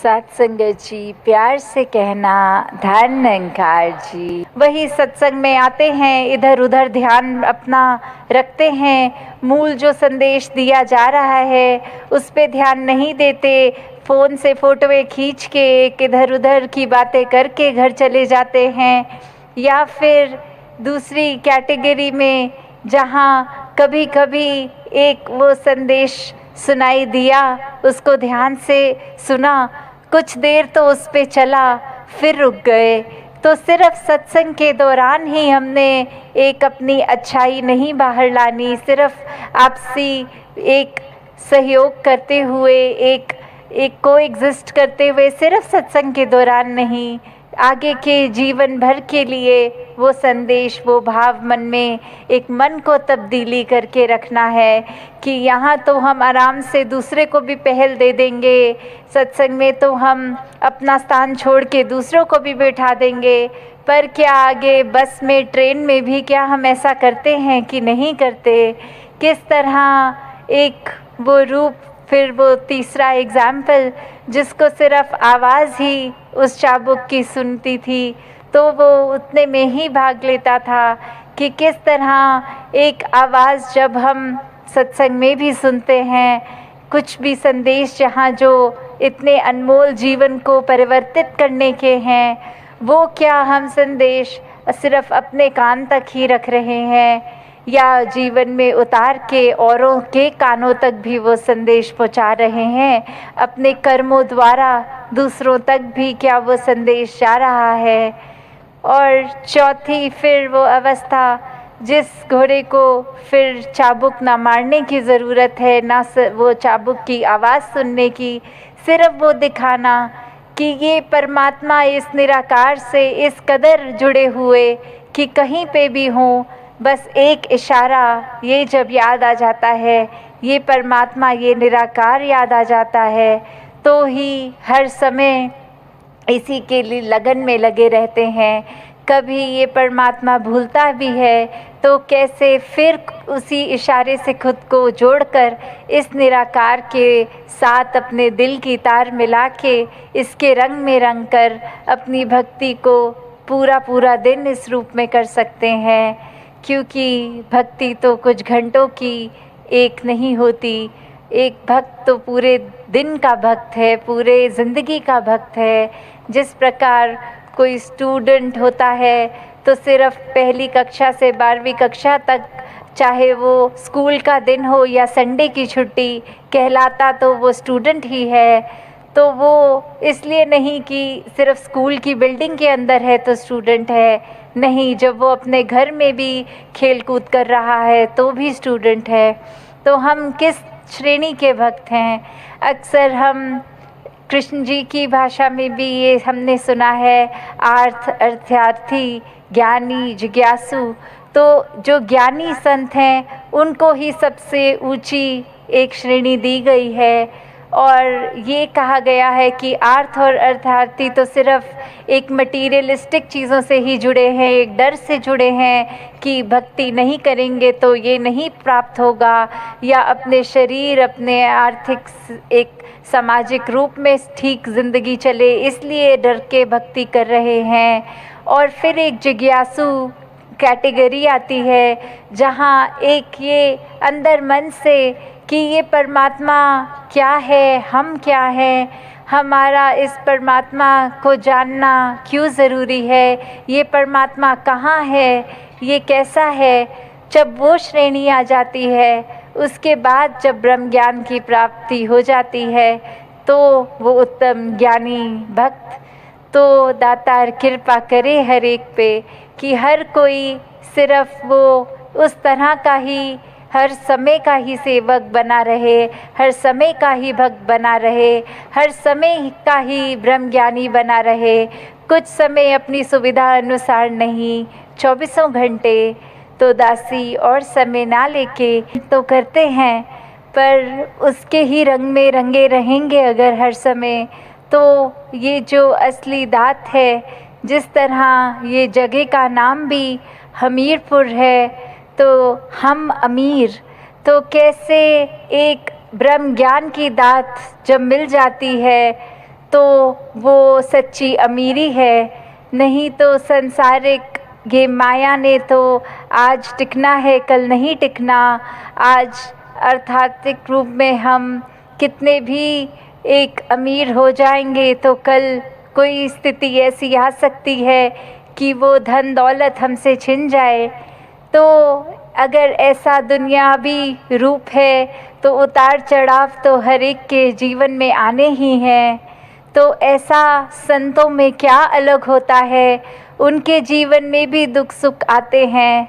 सत्संगत जी, प्यार से कहना ध्यान निरंकार जी। वही सत्संग में आते हैं, इधर उधर ध्यान अपना रखते हैं, मूल जो संदेश दिया जा रहा है उस पे ध्यान नहीं देते, फ़ोन से फ़ोटोएं खींच के इधर उधर की बातें करके घर चले जाते हैं। या फिर दूसरी कैटेगरी में जहाँ कभी कभी एक वो संदेश सुनाई दिया, उसको ध्यान से सुना, कुछ देर तो उस पे चला, फिर रुक गए। तो सिर्फ सत्संग के दौरान ही हमने एक अपनी अच्छाई नहीं बाहर लानी, सिर्फ आपसी एक सहयोग करते हुए, एक कोएग्जिस्ट करते हुए, सिर्फ सत्संग के दौरान नहीं, आगे के जीवन भर के लिए वो संदेश, वो भाव मन में एक मन को तब्दीली करके रखना है कि यहाँ तो हम आराम से दूसरे को भी पहल दे देंगे, सत्संग में तो हम अपना स्थान छोड़ के दूसरों को भी बैठा देंगे, पर क्या आगे बस में, ट्रेन में भी क्या हम ऐसा करते हैं कि नहीं करते? किस तरह एक वो रूप, फिर वो तीसरा एग्ज़ाम्पल जिसको सिर्फ आवाज़ ही उस चाबुक की सुनती थी तो वो उतने में ही भाग लेता था, कि किस तरह एक आवाज़ जब हम सत्संग में भी सुनते हैं, कुछ भी संदेश जहाँ जो इतने अनमोल जीवन को परिवर्तित करने के हैं, वो क्या हम संदेश सिर्फ अपने कान तक ही रख रहे हैं या जीवन में उतार के औरों के कानों तक भी वो संदेश पहुंचा रहे हैं? अपने कर्मों द्वारा दूसरों तक भी क्या वो संदेश जा रहा है? और चौथी फिर वो अवस्था, जिस घोड़े को फिर चाबुक ना मारने की ज़रूरत है, ना वो चाबुक की आवाज़ सुनने की, सिर्फ वो दिखाना कि ये परमात्मा इस निराकार से इस कदर जुड़े हुए कि कहीं पे भी हों, बस एक इशारा ये जब याद आ जाता है, ये परमात्मा, ये निराकार याद आ जाता है, तो ही हर समय इसी के लिए लगन में लगे रहते हैं। कभी ये परमात्मा भूलता भी है तो कैसे फिर उसी इशारे से खुद को जोड़कर इस निराकार के साथ अपने दिल की तार मिला के इसके रंग में रंग कर अपनी भक्ति को पूरा पूरा दिन इस रूप में कर सकते हैं। क्योंकि भक्ति तो कुछ घंटों की एक नहीं होती, एक भक्त तो पूरे दिन का भक्त है, पूरे ज़िंदगी का भक्त है। जिस प्रकार कोई स्टूडेंट होता है तो सिर्फ पहली कक्षा से 12वीं कक्षा तक, चाहे वो स्कूल का दिन हो या संडे की छुट्टी, कहलाता तो वो स्टूडेंट ही है। तो वो इसलिए नहीं कि सिर्फ स्कूल की बिल्डिंग के अंदर है तो स्टूडेंट है, नहीं, जब वो अपने घर में भी खेल कूद कर रहा है तो भी स्टूडेंट है। तो हम किस श्रेणी के भक्त हैं? अक्सर हम कृष्ण जी की भाषा में भी ये हमने सुना है, अर्थार्थी, ज्ञानी, जिज्ञासु। तो जो ज्ञानी संत हैं उनको ही सबसे ऊंची एक श्रेणी दी गई है, और ये कहा गया है कि अर्थ और अर्थार्थी तो सिर्फ एक मटीरियलिस्टिक चीज़ों से ही जुड़े हैं, एक डर से जुड़े हैं कि भक्ति नहीं करेंगे तो ये नहीं प्राप्त होगा, या अपने शरीर, अपने आर्थिक एक सामाजिक रूप में ठीक ज़िंदगी चले इसलिए डर के भक्ति कर रहे हैं। और फिर एक जिज्ञासु कैटेगरी आती है जहाँ एक ये अंदर मन से कि ये परमात्मा क्या है, हम क्या हैं, हमारा इस परमात्मा को जानना क्यों ज़रूरी है, ये परमात्मा कहाँ है, ये कैसा है। जब वो श्रेणी आ जाती है, उसके बाद जब ब्रह्म ज्ञान की प्राप्ति हो जाती है तो वो उत्तम ज्ञानी भक्त, तो दातार कृपा करे हर एक पे कि हर कोई सिर्फ वो उस तरह का ही, हर समय का ही सेवक बना रहे, हर समय का ही भक्त बना रहे, हर समय का ही ब्रह्मज्ञानी बना रहे। कुछ समय अपनी सुविधा अनुसार नहीं, 24 घंटे तो दासी और समय ना लेके तो करते हैं, पर उसके ही रंग में रंगे रहेंगे अगर हर समय, तो ये जो असली दात है, जिस तरह ये जगह का नाम भी हमीरपुर है, तो हम अमीर, तो कैसे एक ब्रह्म ज्ञान की दात जब मिल जाती है तो वो सच्ची अमीरी है। नहीं तो संसारिक ये माया ने तो आज टिकना है, कल नहीं टिकना। आज आध्यात्मिक रूप में हम कितने भी एक अमीर हो जाएंगे तो कल कोई स्थिति ऐसी आ सकती है कि वो धन दौलत हमसे छिन जाए। तो अगर ऐसा दुनियावी रूप है तो उतार चढ़ाव तो हर एक के जीवन में आने ही हैं। तो ऐसा संतों में क्या अलग होता है, उनके जीवन में भी दुख सुख आते हैं,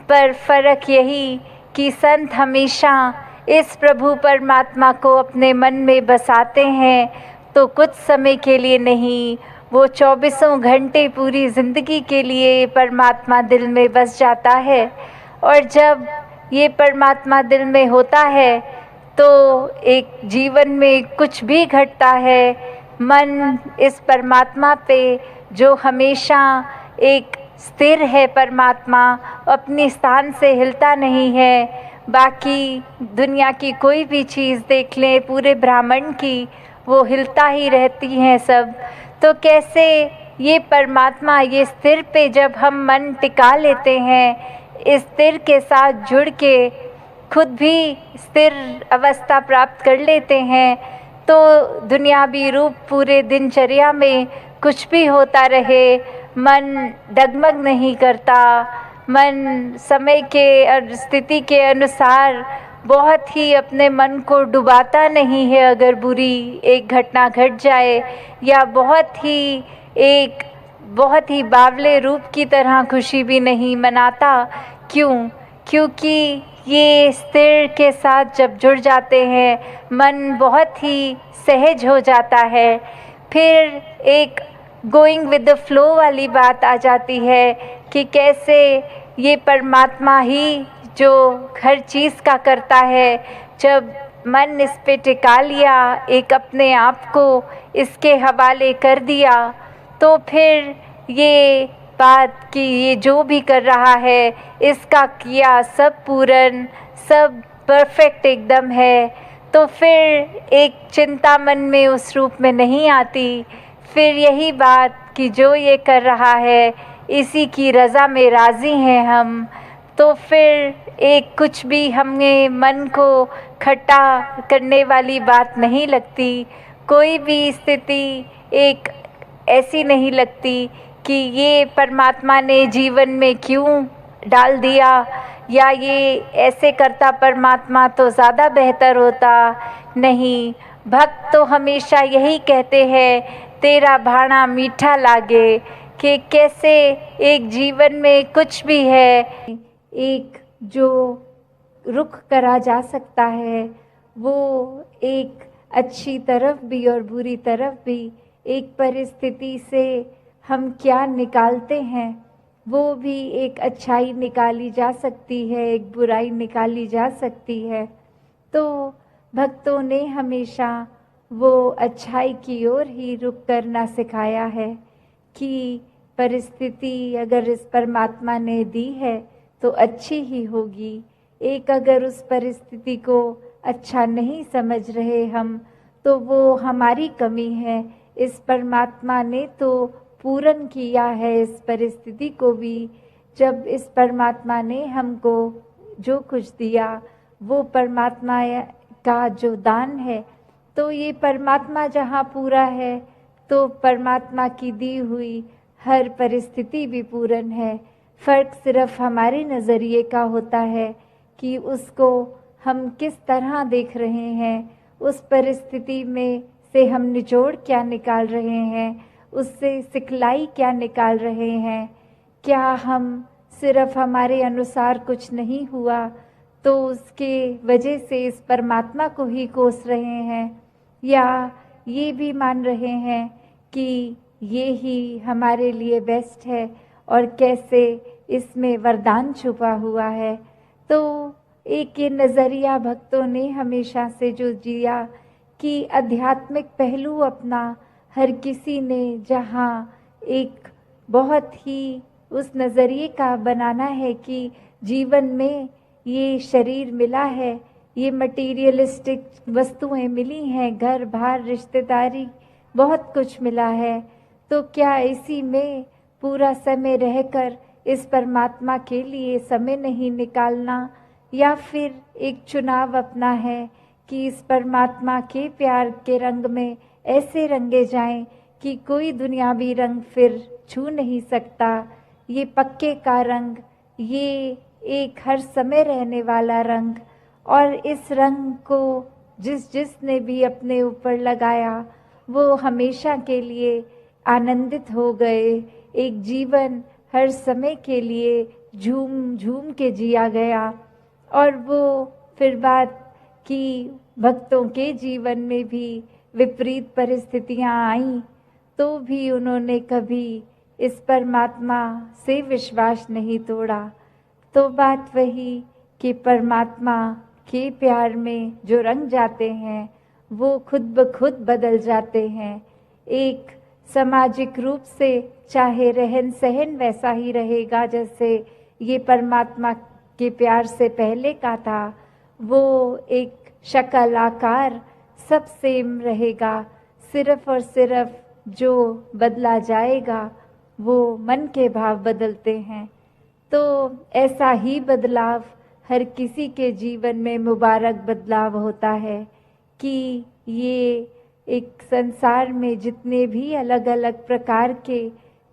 पर फर्क यही कि संत हमेशा इस प्रभु परमात्मा को अपने मन में बसाते हैं। तो कुछ समय के लिए नहीं, वो 24 घंटे पूरी ज़िंदगी के लिए परमात्मा दिल में बस जाता है। और जब ये परमात्मा दिल में होता है तो एक जीवन में कुछ भी घटता है, मन इस परमात्मा पे जो हमेशा एक स्थिर है, परमात्मा अपने स्थान से हिलता नहीं है। बाकी दुनिया की कोई भी चीज़ देख लें, पूरे ब्रह्मांड की, वो हिलता ही रहती हैं सब। तो कैसे ये परमात्मा, ये स्थिर पे जब हम मन टिका लेते हैं, इस स्थिर के साथ जुड़ के खुद भी स्थिर अवस्था प्राप्त कर लेते हैं, तो दुनियावी रूप पूरे दिनचर्या में कुछ भी होता रहे, मन डगमग नहीं करता। मन समय के और स्थिति के अनुसार बहुत ही अपने मन को डुबाता नहीं है। अगर बुरी एक घटना घट जाए या बहुत ही बावले रूप की तरह खुशी भी नहीं मनाता। क्यों? क्योंकि ये स्थिर के साथ जब जुड़ जाते हैं, मन बहुत ही सहज हो जाता है। फिर एक गोइंग विद द फ्लो वाली बात आ जाती है कि कैसे ये परमात्मा ही जो हर चीज़ का करता है। जब मन इस पे टिका लिया, एक अपने आप को इसके हवाले कर दिया, तो फिर ये बात कि ये जो भी कर रहा है इसका किया सब पूर्ण, सब परफेक्ट एकदम है। तो फिर एक चिंता मन में उस रूप में नहीं आती। फिर यही बात कि जो ये कर रहा है इसी की रज़ा में राज़ी हैं हम। तो फिर एक कुछ भी हमें मन को खट्टा करने वाली बात नहीं लगती। कोई भी स्थिति एक ऐसी नहीं लगती कि ये परमात्मा ने जीवन में क्यों डाल दिया, या ये ऐसे करता परमात्मा तो ज़्यादा बेहतर होता। नहीं, भक्त तो हमेशा यही कहते हैं, तेरा भाणा मीठा लागे। कि कैसे एक जीवन में कुछ भी है, एक जो रुख करा जा सकता है, वो एक अच्छी तरफ भी और बुरी तरफ भी, एक परिस्थिति से हम क्या निकालते हैं, वो भी एक अच्छाई निकाली जा सकती है, एक बुराई निकाली जा सकती है। तो भक्तों ने हमेशा वो अच्छाई की ओर ही रुख करना सिखाया है कि परिस्थिति अगर इस परमात्मा ने दी है तो अच्छी ही होगी। एक अगर उस परिस्थिति को अच्छा नहीं समझ रहे हम, तो वो हमारी कमी है। इस परमात्मा ने तो पूर्ण किया है इस परिस्थिति को भी। जब इस परमात्मा ने हमको जो कुछ दिया, वो परमात्मा का जो दान है, तो ये परमात्मा जहाँ पूरा है, तो परमात्मा की दी हुई हर परिस्थिति भी पूर्ण है। फ़र्क सिर्फ हमारे नज़रिए का होता है कि उसको हम किस तरह देख रहे हैं, उस परिस्थिति में से हम निचोड़ क्या निकाल रहे हैं, उससे सिखलाई क्या निकाल रहे हैं। क्या हम सिर्फ हमारे अनुसार कुछ नहीं हुआ तो उसके वजह से इस परमात्मा को ही कोस रहे हैं, या ये भी मान रहे हैं कि ये ही हमारे लिए बेस्ट है और कैसे इसमें वरदान छुपा हुआ है। तो एक ये नज़रिया भक्तों ने हमेशा से जो जिया कि आध्यात्मिक पहलू अपना हर किसी ने जहाँ एक बहुत ही उस नज़रिए का बनाना है कि जीवन में ये शरीर मिला है, ये मटीरियलिस्टिक वस्तुएं मिली हैं, घर बार रिश्तेदारी बहुत कुछ मिला है, तो क्या इसी में पूरा समय रहकर इस परमात्मा के लिए समय नहीं निकालना, या फिर एक चुनाव अपना है कि इस परमात्मा के प्यार के रंग में ऐसे रंगे जाएं कि कोई दुनियावी रंग फिर छू नहीं सकता। ये पक्के का रंग, ये एक हर समय रहने वाला रंग, और इस रंग को जिसने भी अपने ऊपर लगाया वो हमेशा के लिए आनंदित हो गए। एक जीवन हर समय के लिए झूम झूम के जिया गया। और वो फिर बात कि भक्तों के जीवन में भी विपरीत परिस्थितियां आईं, तो भी उन्होंने कभी इस परमात्मा से विश्वास नहीं तोड़ा। तो बात वही कि परमात्मा के प्यार में जो रंग जाते हैं वो खुद ब खुद बदल जाते हैं। एक सामाजिक रूप से चाहे रहन सहन वैसा ही रहेगा जैसे ये परमात्मा के प्यार से पहले का था, वो एक शक्ल आकार सब सेम रहेगा। सिर्फ और सिर्फ जो बदला जाएगा वो मन के भाव बदलते हैं। तो ऐसा ही बदलाव हर किसी के जीवन में मुबारक बदलाव होता है कि ये एक संसार में जितने भी अलग अलग प्रकार के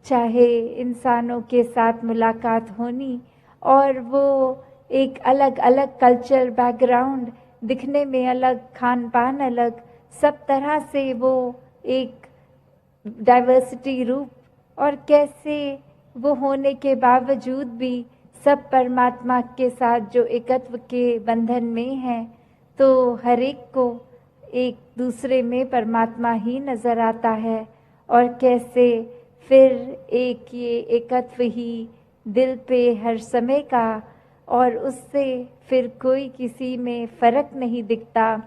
चाहे इंसानों के साथ मुलाकात होनी, और वो एक अलग अलग कल्चर बैकग्राउंड, दिखने में अलग, खान पान अलग, सब तरह से वो एक डाइवर्सिटी रूप, और कैसे वो होने के बावजूद भी सब परमात्मा के साथ जो एकत्व के बंधन में हैं, तो हर एक को एक दूसरे में परमात्मा ही नज़र आता है। और कैसे फिर एक ये एकत्व ही दिल पे हर समय का, और उससे फिर कोई किसी में फ़र्क नहीं दिखता,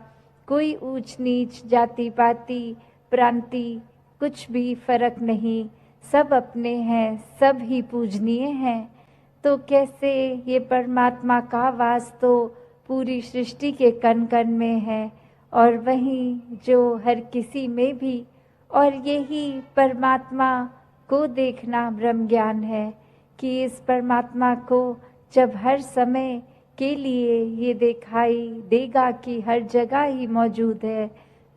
कोई ऊंच नीच जाति पाति प्रांति कुछ भी फ़र्क नहीं, सब अपने हैं, सब ही पूजनीय हैं। तो कैसे ये परमात्मा का वास तो पूरी सृष्टि के कण कण में है, और वहीं जो हर किसी में भी, और यही परमात्मा को देखना ब्रह्म ज्ञान है कि इस परमात्मा को जब हर समय के लिए ये दिखाई देगा कि हर जगह ही मौजूद है,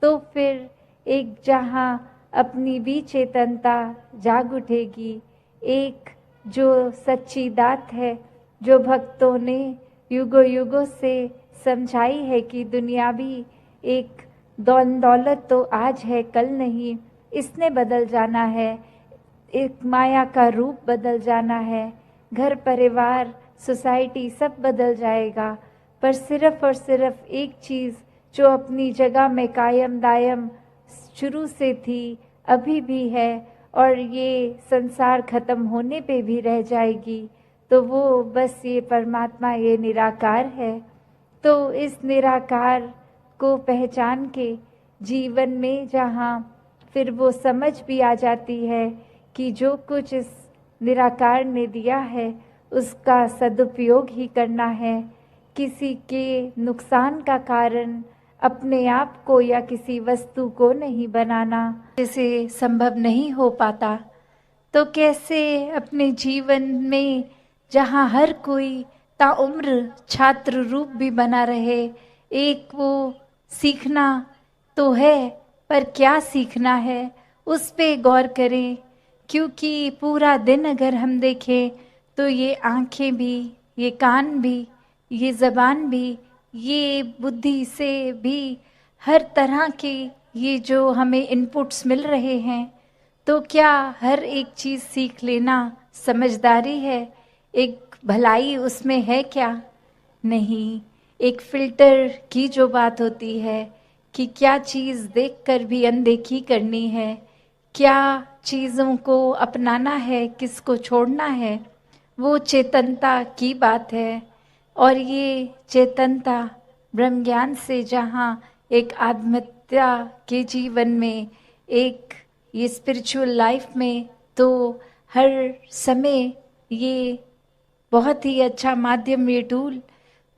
तो फिर एक जहाँ अपनी भी चेतनता जाग उठेगी। एक जो सच्ची दात है, जो भक्तों ने युगों युगों से समझाई है कि दुनिया भी एक दौलत तो आज है कल नहीं, इसने बदल जाना है, एक माया का रूप बदल जाना है, घर परिवार सोसाइटी सब बदल जाएगा, पर सिर्फ और सिर्फ एक चीज़ जो अपनी जगह में कायम दायम शुरू से थी, अभी भी है, और ये संसार खत्म होने पे भी रह जाएगी, तो वो बस ये परमात्मा, ये निराकार है। तो इस निराकार को पहचान के जीवन में जहाँ फिर वो समझ भी आ जाती है कि जो कुछ इस निराकार ने दिया है उसका सदुपयोग ही करना है, किसी के नुकसान का कारण अपने आप को या किसी वस्तु को नहीं बनाना, जिसे संभव नहीं हो पाता। तो कैसे अपने जीवन में जहाँ हर कोई ताउम्र छात्र रूप भी बना रहे, एक वो सीखना तो है, पर क्या सीखना है उस पे गौर करें। क्योंकि पूरा दिन अगर हम देखें तो ये आँखें भी, ये कान भी, ये ज़बान भी, ये बुद्धि से भी, हर तरह के ये जो हमें इनपुट्स मिल रहे हैं, तो क्या हर एक चीज़ सीख लेना समझदारी है? एक भलाई उसमें है क्या? नहीं। एक फ़िल्टर की जो बात होती है कि क्या चीज़ देखकर भी अनदेखी करनी है, क्या चीज़ों को अपनाना है, किसको छोड़ना है, वो चेतनता की बात है। और ये चेतनता ब्रह्म ज्ञान से जहाँ एक आत्महत्या के जीवन में, एक ये स्पिरिचुअल लाइफ में, तो हर समय ये बहुत ही अच्छा माध्यम, ये टूल।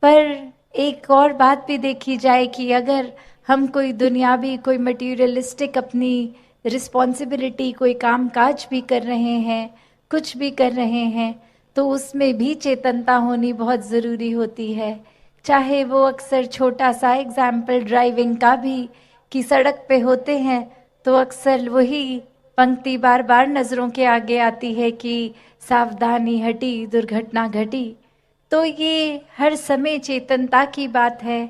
पर एक और बात भी देखी जाए कि अगर हम कोई दुनियावी, कोई मटीरियलिस्टिक अपनी रिस्पॉन्सिबिलिटी, कोई काम काज भी कर रहे हैं, कुछ भी कर रहे हैं, तो उसमें भी चेतनता होनी बहुत ज़रूरी होती है। चाहे वो अक्सर छोटा सा एग्जाम्पल ड्राइविंग का भी, कि सड़क पे होते हैं तो अक्सर वही पंक्ति बार बार नज़रों के आगे आती है कि सावधानी हटी दुर्घटना घटी। तो ये हर समय चेतनता की बात है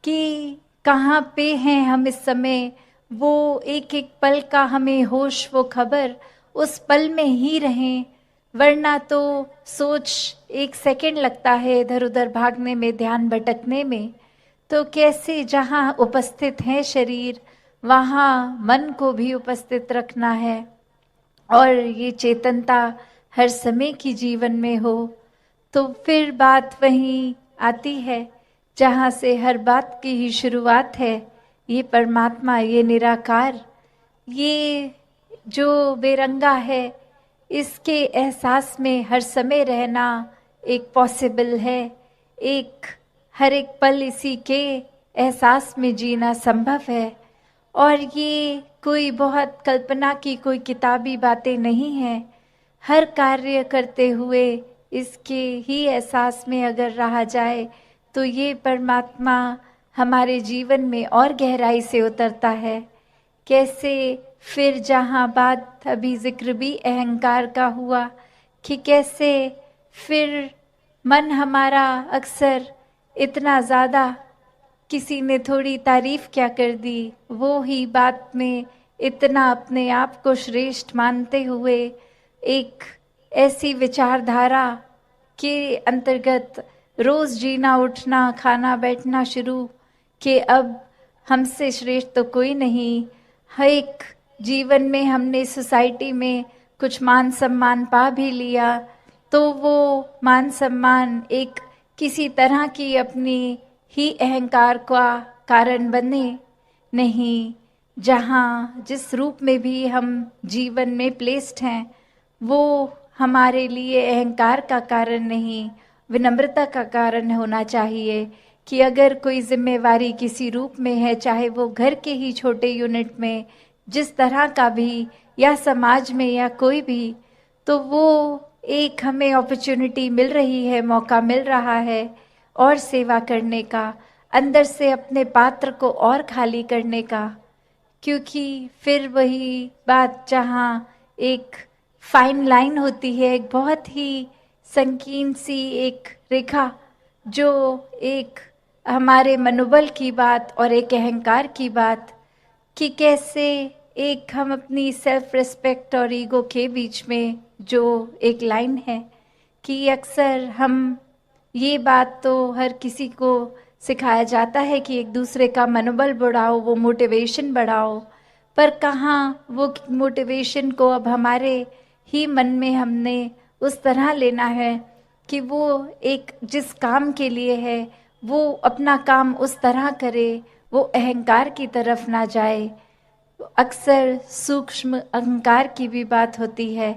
कि कहाँ पे हैं हम इस समय, वो एक एक पल का हमें होश, वो खबर, उस पल में ही रहें। वरना तो सोच एक सेकंड लगता है इधर उधर भागने में, ध्यान भटकने में। तो कैसे जहाँ उपस्थित है शरीर, वहाँ मन को भी उपस्थित रखना है, और ये चेतनता हर समय की जीवन में हो। तो फिर बात वहीं आती है जहाँ से हर बात की ही शुरुआत है। ये परमात्मा, ये निराकार, ये जो बेरंगा है, इसके एहसास में हर समय रहना एक पॉसिबल है। एक हर एक पल इसी के एहसास में जीना संभव है। और ये कोई बहुत कल्पना की कोई किताबी बातें नहीं हैं। हर कार्य करते हुए इसके ही एहसास में अगर रहा जाए तो ये परमात्मा हमारे जीवन में और गहराई से उतरता है। कैसे फिर जहाँ बात अभी जिक्र भी अहंकार का हुआ, कि कैसे फिर मन हमारा अक्सर इतना ज़्यादा, किसी ने थोड़ी तारीफ क्या कर दी, वो ही बात में इतना अपने आप को श्रेष्ठ मानते हुए एक ऐसी विचारधारा के अंतर्गत रोज़ जीना उठना खाना बैठना शुरू, कि अब हमसे श्रेष्ठ तो कोई नहीं। हर एक जीवन में हमने सोसाइटी में कुछ मान सम्मान पा भी लिया, तो वो मान सम्मान एक किसी तरह की अपनी ही अहंकार का कारण बने नहीं। जहाँ जिस रूप में भी हम जीवन में प्लेस्ड हैं, वो हमारे लिए अहंकार का कारण नहीं, विनम्रता का कारण होना चाहिए। कि अगर कोई जिम्मेवारी किसी रूप में है, चाहे वो घर के ही छोटे यूनिट में जिस तरह का भी, या समाज में या कोई भी, तो वो एक हमें अपॉर्चुनिटी मिल रही है, मौका मिल रहा है और सेवा करने का, अंदर से अपने पात्र को और खाली करने का। क्योंकि फिर वही बात जहाँ एक फाइन लाइन होती है, एक बहुत ही संकीर्ण सी एक रेखा, जो एक हमारे मनोबल की बात और एक अहंकार की बात, कि कैसे एक हम अपनी सेल्फ रिस्पेक्ट और ईगो के बीच में जो एक लाइन है, कि अक्सर हम ये बात तो हर किसी को सिखाया जाता है कि एक दूसरे का मनोबल बढ़ाओ, वो मोटिवेशन बढ़ाओ, पर कहाँ वो मोटिवेशन को अब हमारे ही मन में हमने उस तरह लेना है कि वो एक जिस काम के लिए है वो अपना काम उस तरह करे, वो अहंकार की तरफ ना जाए। अक्सर सूक्ष्म अहंकार की भी बात होती है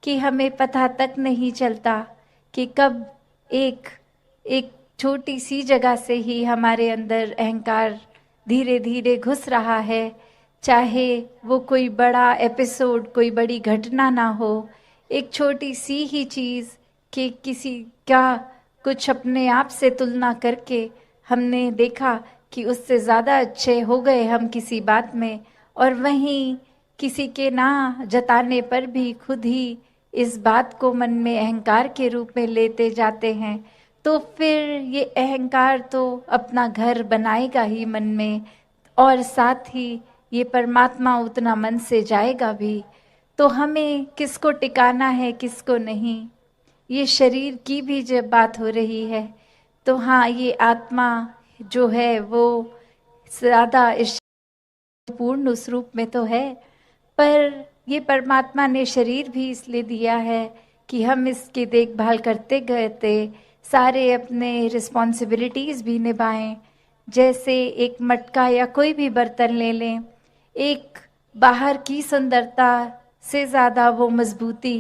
कि हमें पता तक नहीं चलता कि कब एक छोटी सी जगह से ही हमारे अंदर अहंकार धीरे धीरे घुस रहा है। चाहे वो कोई बड़ा एपिसोड, कोई बड़ी घटना ना हो, एक छोटी सी ही चीज़ कि किसी का कुछ अपने आप से तुलना करके हमने देखा कि उससे ज़्यादा अच्छे हो गए हम किसी बात में, और वहीं किसी के ना जताने पर भी खुद ही इस बात को मन में अहंकार के रूप में लेते जाते हैं। तो फिर ये अहंकार तो अपना घर बनाएगा ही मन में, और साथ ही ये परमात्मा उतना मन से जाएगा भी। तो हमें किसको टिकाना है, किसको नहीं, ये शरीर की भी जब बात हो रही है तो हाँ, ये आत्मा जो है वो ज़्यादा इस पूर्ण उस रूप में तो है, पर ये परमात्मा ने शरीर भी इसलिए दिया है कि हम इसकी देखभाल करते गए थे, सारे अपने रिस्पॉन्सिबिलिटीज़ भी निभाएं। जैसे एक मटका या कोई भी बर्तन ले लें, एक बाहर की सुंदरता से ज़्यादा वो मजबूती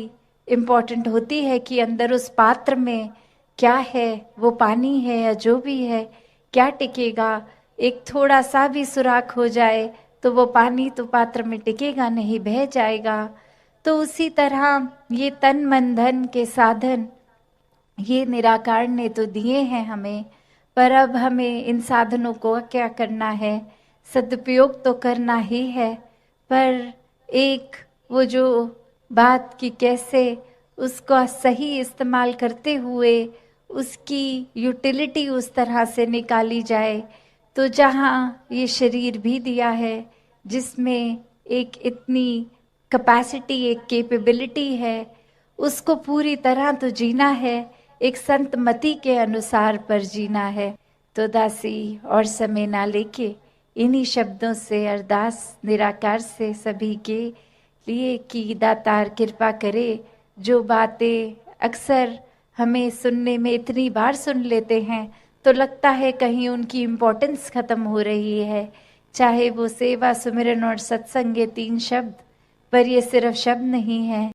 इम्पॉर्टेंट होती है कि अंदर उस पात्र में क्या है, वो पानी है या जो भी है, क्या टिकेगा। एक थोड़ा सा भी सुराख हो जाए तो वो पानी तो पात्र में टिकेगा नहीं, बह जाएगा। तो उसी तरह ये तन मन धन के साधन ये निराकार ने तो दिए हैं हमें, पर अब हमें इन साधनों को क्या करना है, सदुपयोग तो करना ही है। पर एक वो जो बात कि कैसे उसका सही इस्तेमाल करते हुए उसकी यूटिलिटी उस तरह से निकाली जाए। तो जहाँ ये शरीर भी दिया है जिसमें एक इतनी कैपेसिटी, एक कैपेबिलिटी है, उसको पूरी तरह तो जीना है, एक संत मति के अनुसार पर जीना है। तो दासी और समय ना लेके इन्हीं शब्दों से अरदास निराकार से सभी के लिए कि दातार कृपा करे। जो बातें अक्सर हमें सुनने में इतनी बार सुन लेते हैं तो लगता है कहीं उनकी इम्पोर्टेंस खत्म हो रही है, चाहे वो सेवा, सुमिरन और सत्संग, ये 3 शब्द, पर ये सिर्फ शब्द नहीं है,